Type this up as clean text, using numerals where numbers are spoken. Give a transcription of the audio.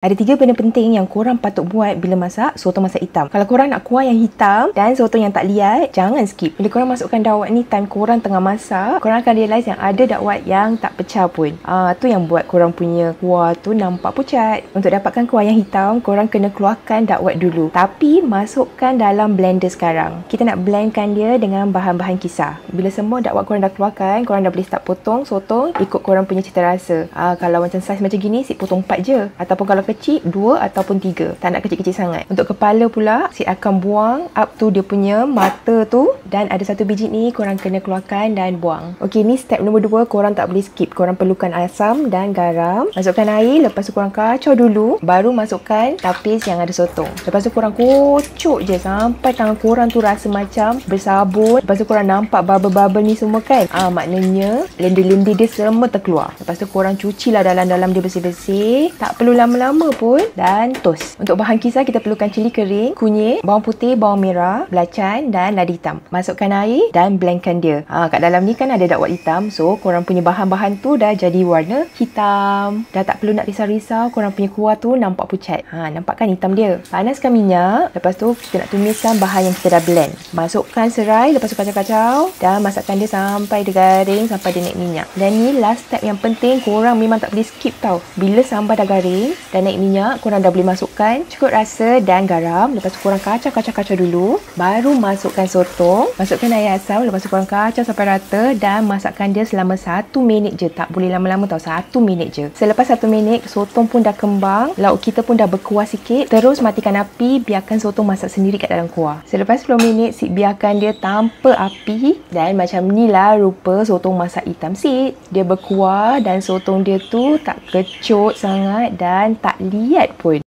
Ada 3 benda penting yang korang patut buat bila masak sotong masak hitam. Kalau korang nak kuah yang hitam dan sotong yang tak liat, jangan skip. Bila korang masukkan dakwat ni time korang tengah masak, korang akan realise yang ada dakwat yang tak pecah pun. Tu yang buat korang punya kuah tu nampak pucat. Untuk dapatkan kuah yang hitam, korang kena keluarkan dakwat dulu. Tapi masukkan dalam blender sekarang. Kita nak blendkan dia dengan bahan-bahan kisar. Bila semua dakwat korang dah keluarkan, korang dah boleh start potong sotong ikut korang punya cita rasa. Kalau macam saiz macam gini, Sik potong 4 je. Ataupun kalau kecil 2 ataupun 3. Tak nak kecil-kecil sangat. Untuk kepala pula, Sik akan buang up to dia punya mata tu, dan ada satu biji ni korang kena keluarkan dan buang. Okey, ni step nombor 2, korang tak boleh skip. Korang perlukan asam dan garam. Masukkan air, lepas tu korang kacau dulu, baru masukkan tapis yang ada sotong. Lepas tu korang kocok je sampai tangan korang tu rasa macam bersabun. Lepas tu korang nampak bubble-bubble ni semua kan? Maknanya lendir-lendir dia semua terkeluar. Lepas tu korang cucilah dalam-dalam dia bersih-bersih. Tak perlu lama-lama pun, dan toast. Untuk bahan kisar kita perlukan cili kering, kunyit, bawang putih, bawang merah, belacan dan lada hitam. Masukkan air dan blendkan dia. Kat dalam ni kan ada dakwat hitam, so korang punya bahan-bahan tu dah jadi warna hitam. Dah tak perlu nak risau-risau korang punya kuah tu nampak pucat. Nampak kan hitam dia. Panaskan minyak, lepas tu kita nak tumiskan bahan yang kita dah blend. Masukkan serai, lepas tu kacau-kacau dan masakkan dia sampai dia garing, sampai dia naik minyak. Dan ni last step yang penting, korang memang tak boleh skip tau. Bila sambal dah garing dan naik minyak, korang dah boleh masukkan cukup rasa dan garam. Lepas tu korang kacau-kacau dulu, baru masukkan sotong, masukkan air asam, lepas tu korang kacau sampai rata dan masakkan dia selama 1 minit je. Tak boleh lama-lama tau, 1 minit je. Selepas 1 minit, sotong pun dah kembang, lauk kita pun dah berkuah sikit. Terus matikan api, biarkan sotong masak sendiri kat dalam kuah. Selepas 10 minit, Sik biarkan dia tanpa api, dan macam ni lah rupa sotong masak hitam Sik. Dia berkuah dan sotong dia tu tak kecut sangat dan tak liat pun.